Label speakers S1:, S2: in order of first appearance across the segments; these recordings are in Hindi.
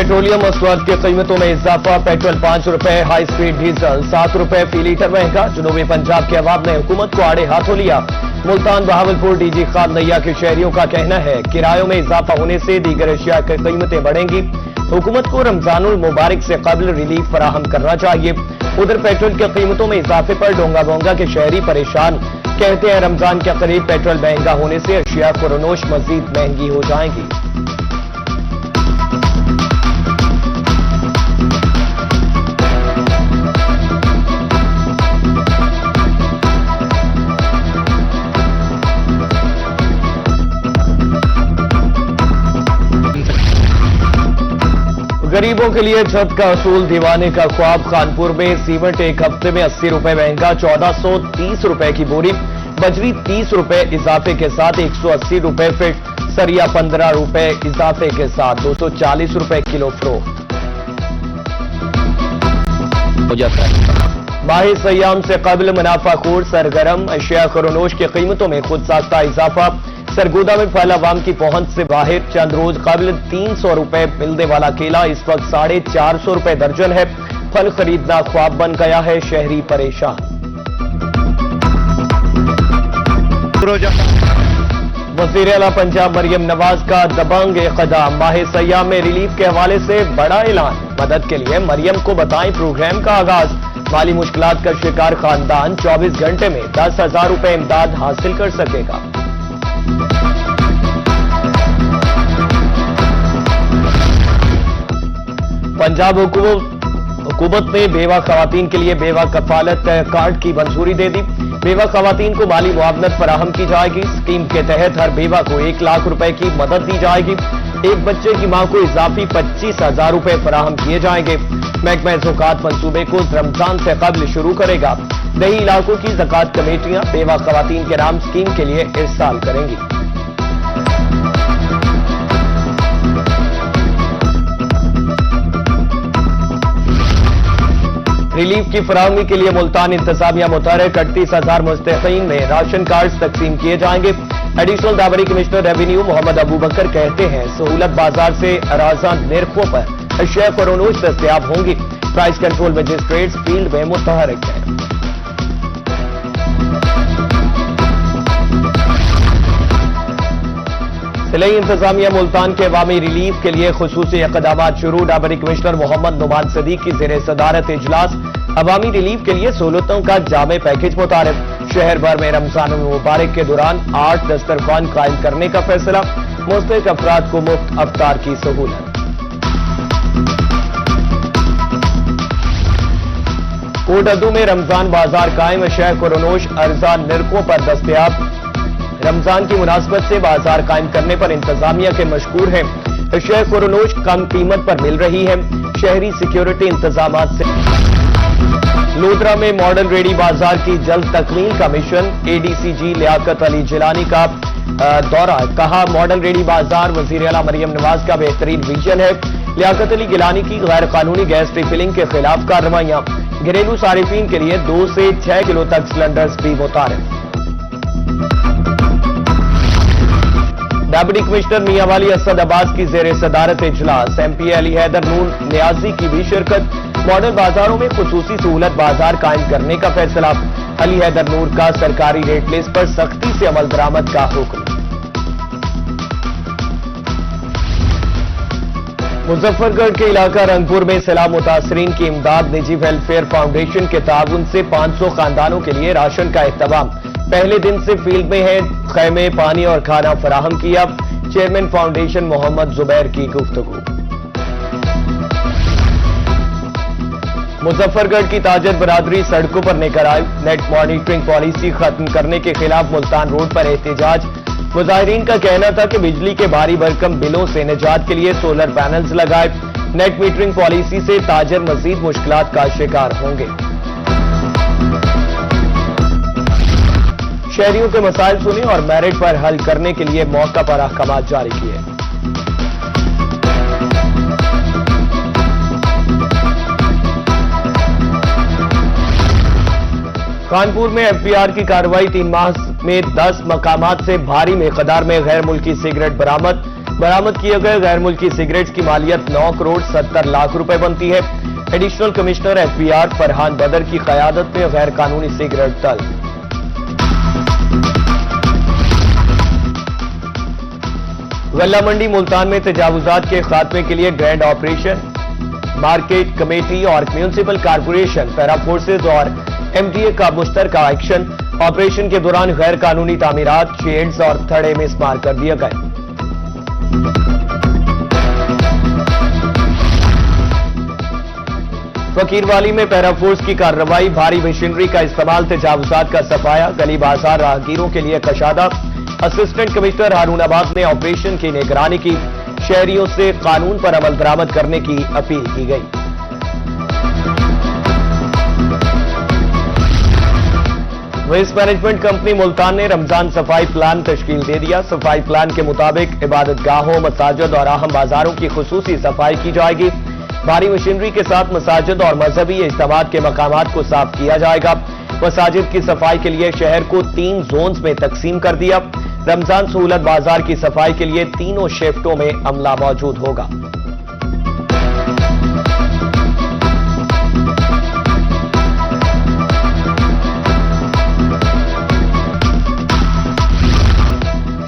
S1: पेट्रोलियम मसनूआत की कीमतों में इजाफा। पेट्रोल 5 रुपए, हाई स्पीड डीजल 7 रुपए फी लीटर महंगा। जनूबी पंजाब के अवाम ने हुकूमत को आड़े हाथों लिया। मुल्तान बहावलपुर डीजी खान नैया के शहरियों का कहना है किरायों में इजाफा होने से दीगर अशिया की कीमतें बढ़ेंगी। हुकूमत को रमजानुल मुबारक से कबल रिलीफ फराहम करना चाहिए। उधर पेट्रोल की कीमतों में इजाफे पर डोंगा बोंगा के शहरी परेशान। कहते हैं रमजान के करीब पेट्रोल महंगा होने से अशिया खुरनोश मजीद महंगी हो जाएंगी। गरीबों के लिए छत का असूल दीवाने का ख्वाब। कानपुर में सीमेंट एक हफ्ते में 80 रुपए महंगा। 1430 रुपए की बोरी। बजरी 30 रुपए इजाफे के साथ 180 रुपए फिट। सरिया 15 रुपए इजाफे के साथ 240 रुपए किलो फरोख्त हो जाता है। माह सयाम से कबल मुनाफाखोर सरगर्म। अशिया खुरनोश की कीमतों में खुद साख्ता इजाफा। सरगोदा में फल अवाम की पहुंच से बाहर। चंद रोज कबल 300 रुपए मिलने वाला केला इस वक्त 450 रुपए दर्जन है। फल खरीदना ख्वाब बन गया है, शहरी परेशान। वज़ीर आला पंजाब मरियम नवाज का दबंग इक़दाम। माह सयाम में रिलीफ के हवाले से बड़ा ऐलान। मदद के लिए मरियम को बताएं प्रोग्राम का आगाज। माली मुश्किलात का शिकार खानदान 24 घंटे में 10,000 रुपए इमदाद हासिल कर सकेगा। पंजाब हुकूमत ने बेवा खवातीन के लिए बेवा कफालत कार्ड की मंजूरी दे दी। बेवा खवातीन को माली मुआवनत फराहम की जाएगी। स्कीम के तहत हर बेवा को 1 लाख रुपए की मदद दी जाएगी। एक बच्चे की मां को इजाफी 25,000 रुपए फराहम किए जाएंगे। महकमा ज़कात मंसूबे को रमजान से कबल शुरू करेगा। दही इलाकों की ज़कात कमेटियां बेवा खवातीन के नाम स्कीम के लिए इरसाल करेंगी। रिलीफ की फराहमी के लिए मुल्तान इंतजामिया मुतहर्रिक 38,000 मुस्तहिकीन में राशन कार्ड तकसीम किए जाएंगे। एडिशनल दावरी कमिश्नर रेवेन्यू मोहम्मद अबू बकर कहते हैं सहूलत बाजार से अराजा निर्खों पर अशिया खुरनोश दस्तयाब होंगी। प्राइस कंट्रोल मजिस्ट्रेट्स फील्ड में मुतहर्रिक हैं। सिलाई इंतजामिया मुल्तान के अवामी रिलीफ के लिए खुसूसी इक़दामात शुरू। डाबरी कमिश्नर मोहम्मद नुमान सदीक की ज़ेर सदारत इजलास। अवामी रिलीफ के लिए सहूलतों का जामे पैकेज मुतारिफ। शहर भर में रमजान मुबारक के दौरान 8 दस्तरखान कायम करने का फैसला। मुस्तहिक अफराद को मुफ्त अफ्तार की सहूलत। कोटअदू में रमजान बाजार कायम। अशिया खुरनोश अर्जा निर्खों पर दस्तयाब। रमजान की मुनासबत से बाजार कायम करने पर इंतजामिया के मशकूर हैं। अशिया खुरनोश कम कीमत पर मिल रही है। शहरी सिक्योरिटी इंतजाम से लोधरा में मॉडल रेडी बाजार की जल्द तकमील का मिशन। एडीसीजी लियाकत अली जिलानी का दौरा। कहा मॉडल रेडी बाजार वज़ीर आला मरियम नवाज का बेहतरीन विजन है। लियाकत अली गिलानी की गैर कानूनी गैस रिफिलिंग के खिलाफ कार्रवाइयां। घरेलू सारिफीन के लिए 2 से 6 किलो तक सिलेंडर्स भी मुतारिफ। डिप्टी कमिश्नर मियांवाली असद अब्बास की ज़ेर सदारत इजलास। एमपी अली हैदर नूर नियाजी की भी शिरकत। मॉडल बाजारों में खुसूसी सहूलत बाजार कायम करने का फैसला। अली हैदर नूर का सरकारी रेट लिस्ट पर सख्ती से अमल दरामद का हुक्म। मुजफ्फरगढ़ के इलाका रंगपुर में सैलाब मुतासरीन की इमदाद। निजी वेलफेयर फाउंडेशन के ताउन से 500 खानदानों के लिए राशन का एहतमाम। पहले दिन से फील्ड में है। खैमे, पानी और खाना फराहम किया। चेयरमैन फाउंडेशन मोहम्मद जुबैर की गुफ्तगू। मुजफ्फरगढ़ की ताजर बरादरी सड़कों पर लेकर आई। नेट मॉनिटरिंग पॉलिसी खत्म करने के खिलाफ मुल्तान रोड पर एहतजाज। मुजाहिरीन का कहना था कि बिजली के भारी भरकम बिलों से निजात के लिए सोलर पैनल्स लगाए। नेट मीटरिंग पॉलिसी से ताजर मजीद मुश्किलात का शिकार होंगे। शहरियों के मसाइल सुने और मेरिट पर हल करने के लिए मौका पर अहकाम जारी किए। कानपुर में एफबीआर की कार्रवाई। 3 माह में 10 मकामात से भारी मिकदार में गैर मुल्की सिगरेट बरामद। बरामद किए गए गैर मुल्की सिगरेट्स की मालियत 9 करोड़ 70 लाख रुपए बनती है। एडिशनल कमिश्नर एफबीआर फरहान बदर की कयादत में गैर कानूनी सिगरेट तलब। गल्ला मंडी मुल्तान में तजावुजात के खात्मे के लिए ग्रैंड ऑपरेशन। मार्केट कमेटी और म्यूनिसिपल कारपोरेशन, पैरा फोर्सेज और एमडीए का मुश्तरका एक्शन। ऑपरेशन के दौरान गैर कानूनी तामीरात, शेड्स और थड़े मिसमार कर दिए गए। फकीरवाली में पैराफोर्स की कार्रवाई, भारी मशीनरी का इस्तेमाल, तजावुजात का सफाया, गली बाजार राहगीरों के लिए कशादा। असिस्टेंट कमिश्नर हारूनाबाद ने ऑपरेशन की निगरानी की। शहरियों से कानून पर अमल दरामद करने की अपील की गई। वेस्ट मैनेजमेंट कंपनी मुल्तान ने रमजान सफाई प्लान तश्कील दे दिया। सफाई प्लान के मुताबिक इबादतगाहों, मसाजिद और अहम बाजारों की खुसूसी सफाई की जाएगी। भारी मशीनरी के साथ मसाजिद और मजहबी इज्तिमात के मकामात को साफ किया जाएगा। मसाजिद की सफाई के लिए शहर को 3 जोन्स में तकसीम कर दिया। रमजान सहूलत बाजार की सफाई के लिए तीनों शिफ्टों में अमला मौजूद होगा।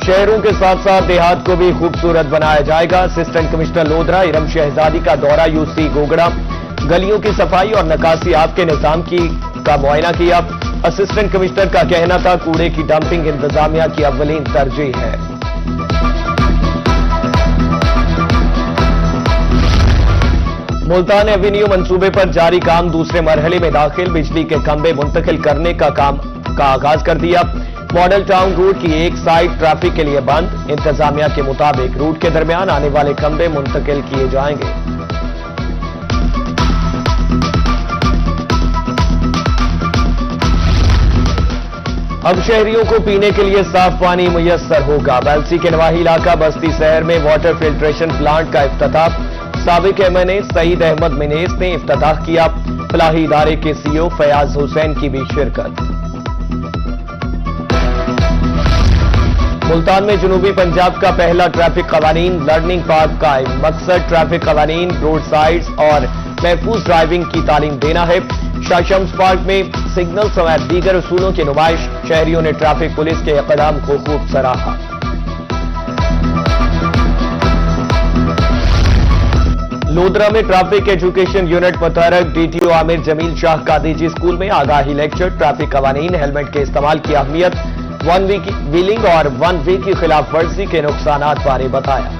S1: शहरों के साथ साथ देहात को भी खूबसूरत बनाया जाएगा। असिस्टेंट कमिश्नर लोधरा इरम शहजादी का दौरा यूसी गोगड़ा, गलियों की सफाई और निकासियात के निजाम का मुआयना किया। असिस्टेंट कमिश्नर का कहना था कूड़े की डंपिंग इंतजामिया की अव्वलीन तरजीह है। मुल्तान एवेन्यू मंसूबे पर जारी काम दूसरे मरहले में दाखिल। बिजली के खंभे मुंतकिल करने का काम का आगाज कर दिया। मॉडल टाउन रूट की एक साइड ट्रैफिक के लिए बंद। इंतजामिया के मुताबिक रूट के दरमियान आने वाले खंभे मुंतकिल किए जाएंगे। अब शहरियों को पीने के लिए साफ पानी मुयस्सर होगा। बैलसी के नवाही इलाका बस्ती शहर में वाटर फिल्ट्रेशन प्लांट का इफ्तिताह। साबिक एमएनए सईद अहमद मिनेस ने इफ्तिताह किया। फलाही इदारे के सीईओ फयाज हुसैन की भी शिरकत। मुल्तान में जनूबी पंजाब का पहला ट्रैफिक कवानीन लर्निंग पार्क कायम। मकसद ट्रैफिक कवानीन, रोड साइड्स और महफूज ड्राइविंग की तालीम देना है। शाह शम्स पार्क में सिग्नल समेत दीगर उसूलों की नुमाइश। शहरियों ने ट्रैफिक पुलिस के इक़दाम को खूब सराहा। लोधरा में ट्रैफिक एजुकेशन यूनिट मुतहरक। डीटीओ आमिर जमील शाह कादीजी स्कूल में आगाही लेक्चर। ट्रैफिक कवानीन, हेलमेट के इस्तेमाल की अहमियत, वन व्हीलिंग और वन वे की खिलाफ वर्जी के नुकसानात बारे बताया।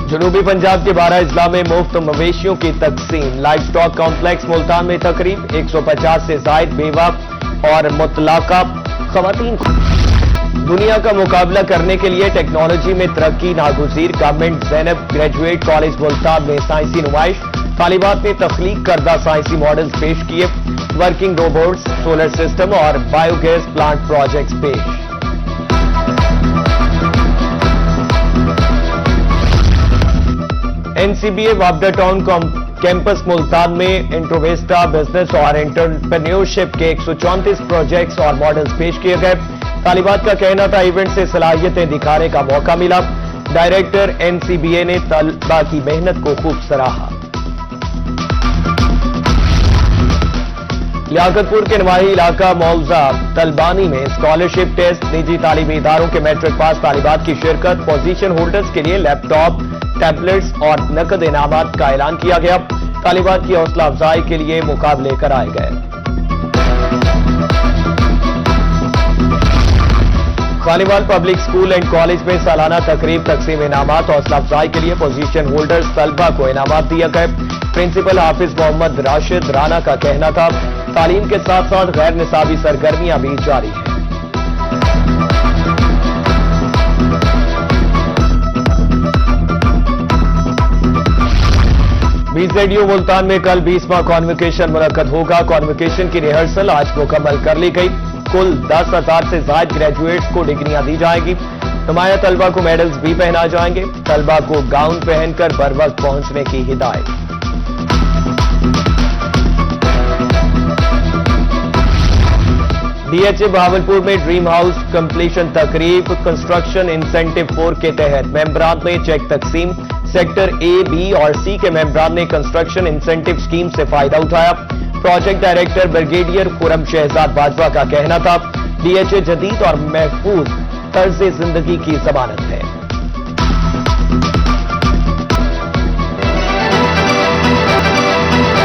S1: जनूबी पंजाब के 12 अजला में मुफ्त मवेशियों की तकसीम। लाइव स्टॉक कॉम्प्लेक्स मुल्तान में तकरीब 150 से जायद बेवा और मुतलाका खवातीन को दुनिया का मुकाबला करने के लिए टेक्नोलॉजी में तरक्की नागुज़ीर। Government Zainab graduate college Multan में साइंसी नुमाइश। तालिबात ने तख्लीक करदा साइंसी मॉडल्स पेश किए। वर्किंग रोबोट्स, सोलर सिस्टम और बायोगैस प्लांट प्रोजेक्ट्स पेश। एनसीबीए वापडा टाउन कैंपस मुल्तान में इंट्रोवेस्टा बिजनेस और एंटरप्रेन्योरशिप के 134 प्रोजेक्ट्स और मॉडल्स पेश किए गए। तालिबात का कहना था इवेंट से सलाहियतें दिखाने का मौका मिला। डायरेक्टर एनसीबीए ने तलबा की मेहनत को खूब सराहा। लियाकतपुर के नवाही इलाका मौजा तलबानी में स्कॉलरशिप टेस्ट। निजी तालीमी इदारों के मैट्रिक पास तालिबात की शिरकत। पोजीशन होल्डर्स के लिए लैपटॉप, टैबलेट्स और नकद इनामात का ऐलान किया गया। तालिबात की हौसला अफजाई के लिए मुकाबले कराए गए। खालीवाल पब्लिक स्कूल एंड कॉलेज में सालाना तकरीब, तकसीम इनामात। हौसला अफजाई के लिए पोजीशन होल्डर्स तलबा को इनामात दिया गए। प्रिंसिपल हाफिज मोहम्मद राशिद राना का कहना था तालीम के साथ साथ गैर निसाबी सरगर्मियां भी जारी हैं। बीजेडीयू मुल्तान में कल 20वां कॉन्वोकेशन मुनक्कद होगा। कॉन्वोकेशन की रिहर्सल आज मुकम्मल कर ली गई। कुल 10,000 से ज्यादा ग्रेजुएट्स को डिग्रियां दी जाएंगी। नुमाया तलबा को मेडल्स भी पहनाए जाएंगे। तलबा को गाउन पहनकर बर वक्त पहुंचने की हिदायत। डीएचए भावलपुर में ड्रीम हाउस कंप्लीशन तकरीब कंस्ट्रक्शन इंसेंटिव 4 के तहत मेंबरान में चेक तकसीम। सेक्टर ए, बी और सी के मेंबरान ने कंस्ट्रक्शन इंसेंटिव स्कीम से फायदा उठाया। Project director brigadier Khurram Shahzad Bajwa का कहना था, डीएचए जदीद और महफूज तर्ज जिंदगी की जमानत है।